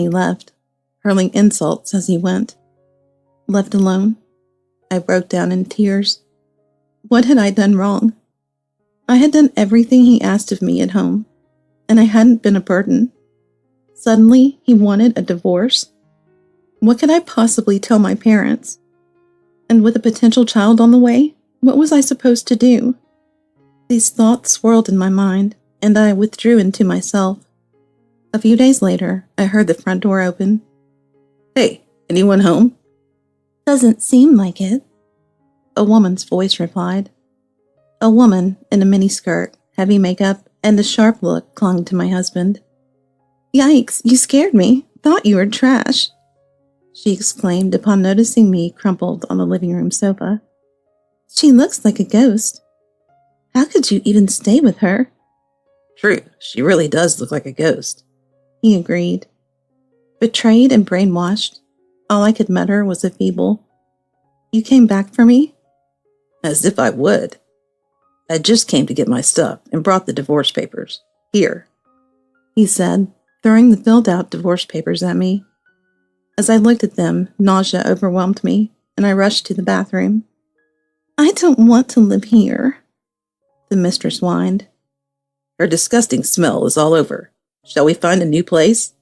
He left, hurling insults as he went. Left alone, I broke down in tears. What had I done wrong? I had done everything he asked of me at home, and I hadn't been a burden. Suddenly, he wanted a divorce? What could I possibly tell my parents? And with a potential child on the way, what was I supposed to do? These thoughts swirled in my mind, and I withdrew into myself. A few days later, I heard the front door open. Hey, anyone home? Doesn't seem like it, a woman's voice replied. A woman in a miniskirt, heavy makeup, and a sharp look clung to my husband. Yikes, you scared me. Thought you were trash, she exclaimed upon noticing me crumpled on the living room sofa. She looks like a ghost. How could you even stay with her? True, she really does look like a ghost, he agreed. Betrayed and brainwashed, all I could mutter was a feeble, "You came back for me?" As if I would. I just came to get my stuff and brought the divorce papers. Here, he said, throwing the filled-out divorce papers at me. As I looked at them, nausea overwhelmed me, and I rushed to the bathroom. I don't want to live here, the mistress whined. Her disgusting smell is all over. Shall we find a new place?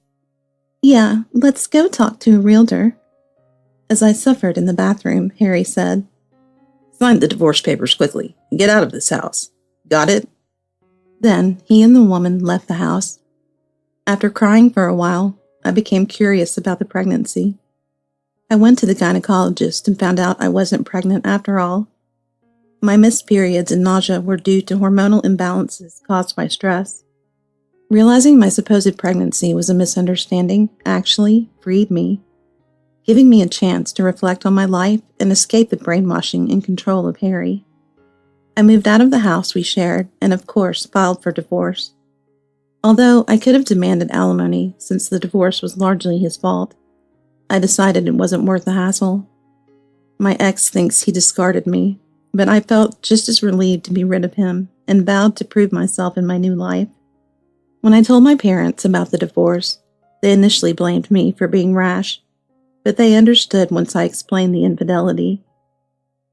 Yeah, let's go talk to a realtor. As I suffered in the bathroom, Harry said, Sign the divorce papers quickly and get out of this house. Got it? Then he and the woman left the house. After crying for a while, I became curious about the pregnancy. I went to the gynecologist and found out I wasn't pregnant after all. My missed periods and nausea were due to hormonal imbalances caused by stress. Realizing my supposed pregnancy was a misunderstanding actually freed me, giving me a chance to reflect on my life and escape the brainwashing and control of Harry. I moved out of the house we shared and, of course, filed for divorce. Although I could have demanded alimony since the divorce was largely his fault, I decided it wasn't worth the hassle. My ex thinks he discarded me, but I felt just as relieved to be rid of him and vowed to prove myself in my new life. When I told my parents about the divorce, they initially blamed me for being rash, but they understood once I explained the infidelity.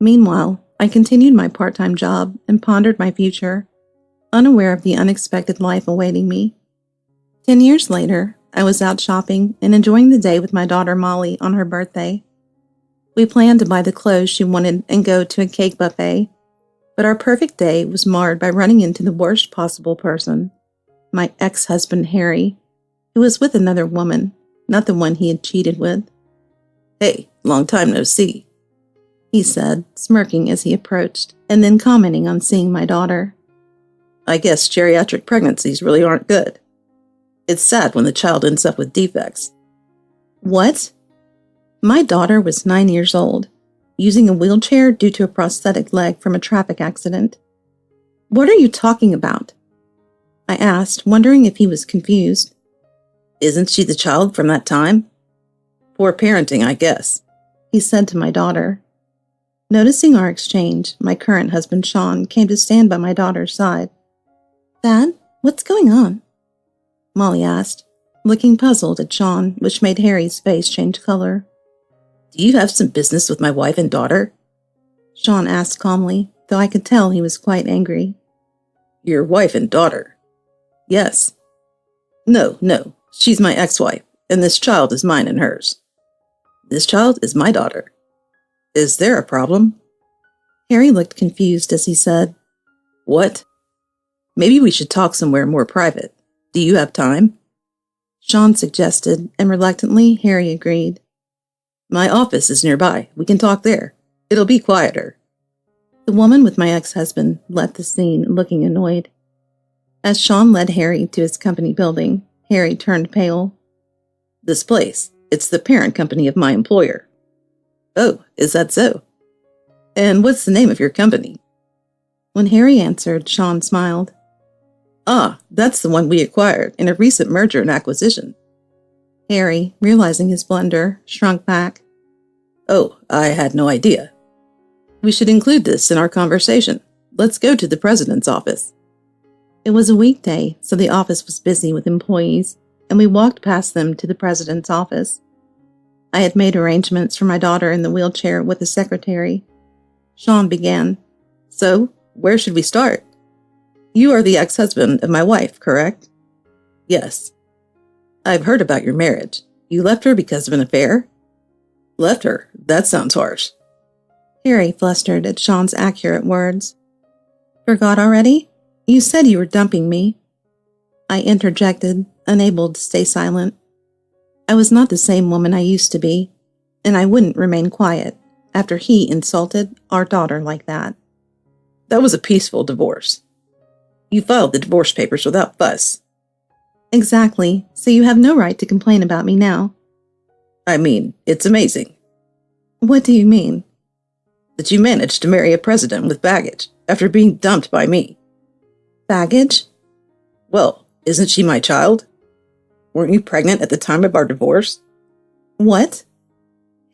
Meanwhile, I continued my part-time job and pondered my future, unaware of the unexpected life awaiting me. 10 years later, I was out shopping and enjoying the day with my daughter Molly on her birthday. We planned to buy the clothes she wanted and go to a cake buffet, but our perfect day was marred by running into the worst possible person, my ex-husband Harry, who was with another woman, not the one he had cheated with. Hey, long time no see, he said, smirking as he approached, and then commenting on seeing my daughter. I guess geriatric pregnancies really aren't good. It's sad when the child ends up with defects. What? My daughter was 9 years old, using a wheelchair due to a prosthetic leg from a traffic accident. What are you talking about? I asked, wondering if he was confused. Isn't she the child from that time? Poor parenting, I guess, he said to my daughter. Noticing our exchange, my current husband Sean came to stand by my daughter's side. Dad, what's going on? Molly asked, looking puzzled at Sean, which made Harry's face change color. Do you have some business with my wife and daughter? Sean asked calmly, though I could tell he was quite angry. Your wife and daughter? Yes. No, she's my ex-wife, and this child is mine and hers. This child is my daughter. Is there a problem? Harry looked confused as he said, What? Maybe we should talk somewhere more private. Do you have time? Sean suggested, and reluctantly Harry agreed. My office is nearby. We can talk there. It'll be quieter. The woman with my ex-husband left the scene looking annoyed. As Sean led Harry to his company building, Harry turned pale. This place, it's the parent company of my employer. Oh, is that so? And what's the name of your company? When Harry answered, Sean smiled. Ah, that's the one we acquired in a recent merger and acquisition. Harry, realizing his blunder, shrunk back. Oh, I had no idea. We should include this in our conversation. Let's go to the president's office. It was a weekday, so the office was busy with employees, and we walked past them to the president's office. I had made arrangements for my daughter in the wheelchair with the secretary. Sean began. So, where should we start? You are the ex-husband of my wife, correct? Yes. I've heard about your marriage. You left her because of an affair? Left her? That sounds harsh. Harry flustered at Sean's accurate words. Forgot already? You said you were dumping me. I interjected, unable to stay silent. I was not the same woman I used to be, and I wouldn't remain quiet after he insulted our daughter like that. That was a peaceful divorce. You filed the divorce papers without fuss. Exactly, so you have no right to complain about me now. I mean, it's amazing. What do you mean? That you managed to marry a president with baggage after being dumped by me. Baggage? Well, isn't she my child? Weren't you pregnant at the time of our divorce? What?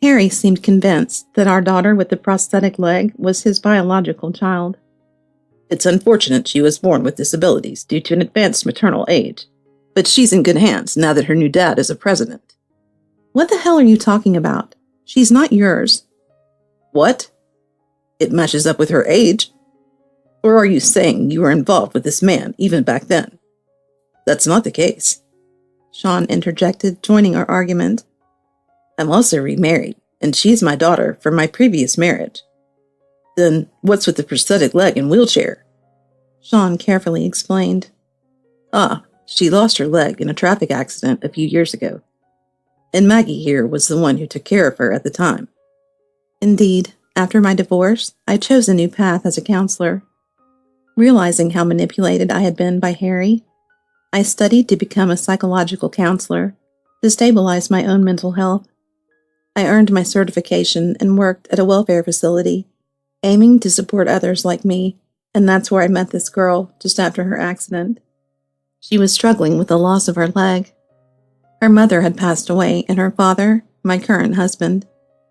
Harry seemed convinced that our daughter with the prosthetic leg was his biological child. It's unfortunate she was born with disabilities due to an advanced maternal age, but she's in good hands now that her new dad is a president. What the hell are you talking about? She's not yours. What? It matches up with her age? Or are you saying you were involved with this man even back then? That's not the case. Sean interjected, joining our argument. I'm also remarried, and she's my daughter from my previous marriage. Then what's with the prosthetic leg and wheelchair? Sean carefully explained. She lost her leg in a traffic accident a few years ago. And Maggie here was the one who took care of her at the time. Indeed, after my divorce, I chose a new path as a counselor. Realizing how manipulated I had been by Harry, I studied to become a psychological counselor to stabilize my own mental health. I earned my certification and worked at a welfare facility, aiming to support others like me, and that's where I met this girl just after her accident. She was struggling with the loss of her leg. Her mother had passed away, and her father, my current husband,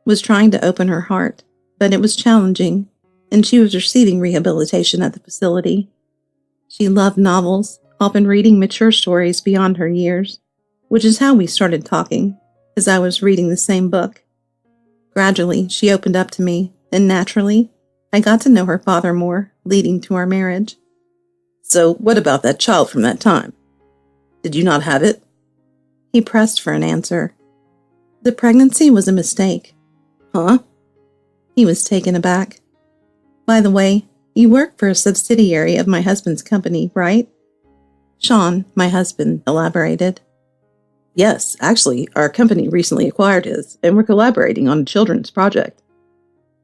was trying to open her heart, but it was challenging, and she was receiving rehabilitation at the facility. She loved novels, often reading mature stories beyond her years, which is how we started talking, as I was reading the same book. Gradually, she opened up to me, and naturally, I got to know her father more, leading to our marriage. So what about that child from that time? Did you not have it? He pressed for an answer. The pregnancy was a mistake. Huh? He was taken aback. By the way, you work for a subsidiary of my husband's company, right? Sean, my husband, elaborated. Yes, actually, our company recently acquired his, and we're collaborating on a children's project.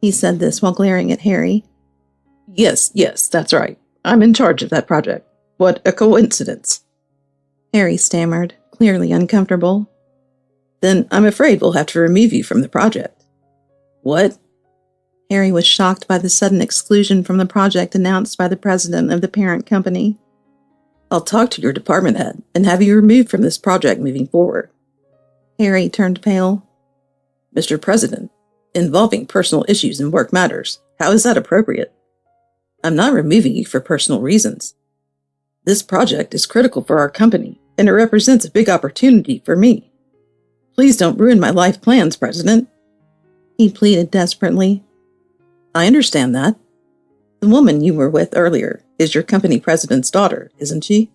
He said this while glaring at Harry. Yes, that's right. I'm in charge of that project. What a coincidence. Harry stammered, clearly uncomfortable. Then I'm afraid we'll have to remove you from the project. What? Harry was shocked by the sudden exclusion from the project announced by the president of the parent company. I'll talk to your department head and have you removed from this project moving forward. Harry turned pale. Mr. President, involving personal issues in work matters, how is that appropriate? I'm not removing you for personal reasons. This project is critical for our company, and it represents a big opportunity for me. Please don't ruin my life plans, President. He pleaded desperately. I understand that. The woman you were with earlier is your company president's daughter, isn't she?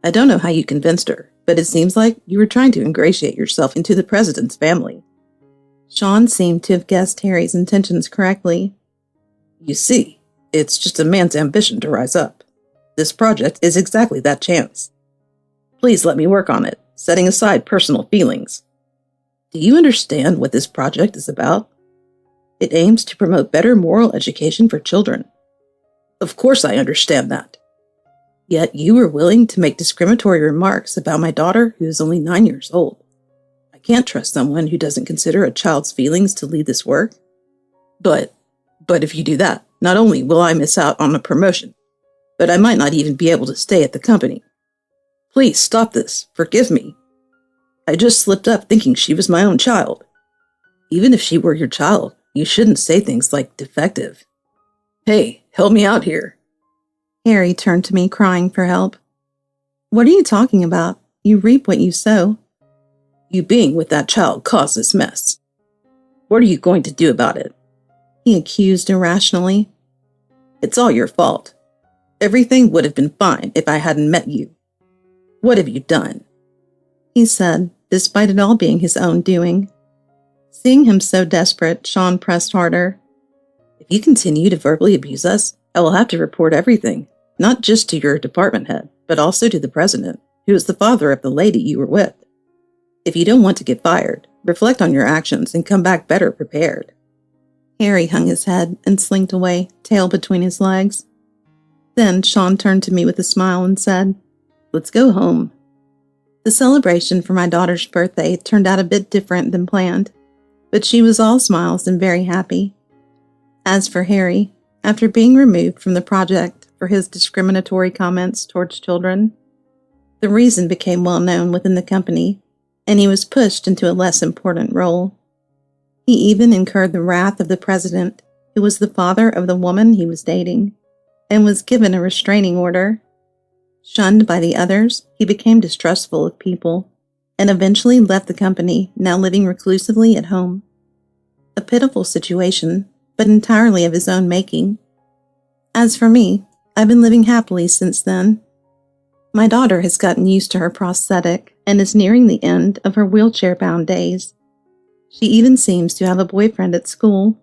I don't know how you convinced her, but it seems like you were trying to ingratiate yourself into the president's family. Sean seemed to have guessed Harry's intentions correctly. You see, it's just a man's ambition to rise up. This project is exactly that chance. Please let me work on it, setting aside personal feelings. Do you understand what this project is about? It aims to promote better moral education for children. Of course I understand that. Yet you were willing to make discriminatory remarks about my daughter who is only 9 years old. I can't trust someone who doesn't consider a child's feelings to lead this work. But if you do that, not only will I miss out on a promotion, but I might not even be able to stay at the company. Please stop this. Forgive me. I just slipped up thinking she was my own child. Even if she were your child, you shouldn't say things like defective. Hey, help me out here. Harry turned to me, crying for help. What are you talking about? You reap what you sow. You being with that child caused this mess. What are you going to do about it? He accused irrationally. It's all your fault. Everything would have been fine if I hadn't met you. What have you done? He said, despite it all being his own doing. Seeing him so desperate, Sean pressed harder. If you continue to verbally abuse us, I will have to report everything, not just to your department head, but also to the president, who is the father of the lady you were with. If you don't want to get fired, reflect on your actions and come back better prepared. Harry hung his head and slinked away, tail between his legs. Then Sean turned to me with a smile and said, "Let's go home." The celebration for my daughter's birthday turned out a bit different than planned, but she was all smiles and very happy. As for Harry, after being removed from the project for his discriminatory comments towards children, the reason became well known within the company, and he was pushed into a less important role. He even incurred the wrath of the president, who was the father of the woman he was dating, and was given a restraining order. Shunned by the others, he became distrustful of people, and eventually left the company, now living reclusively at home. A pitiful situation, but entirely of his own making. As for me, I've been living happily since then. My daughter has gotten used to her prosthetic and is nearing the end of her wheelchair-bound days. She even seems to have a boyfriend at school.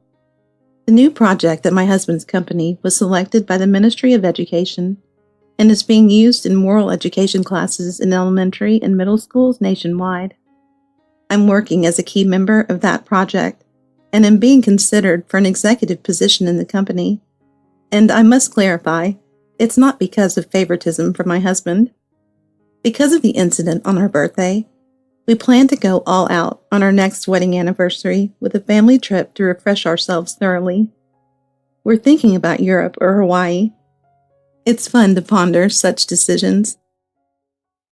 The new project at my husband's company was selected by the Ministry of Education and is being used in moral education classes in elementary and middle schools nationwide. I'm working as a key member of that project and am being considered for an executive position in the company. And I must clarify, it's not because of favoritism from my husband. Because of the incident on our birthday, we plan to go all out on our next wedding anniversary with a family trip to refresh ourselves thoroughly. We're thinking about Europe or Hawaii. It's fun to ponder such decisions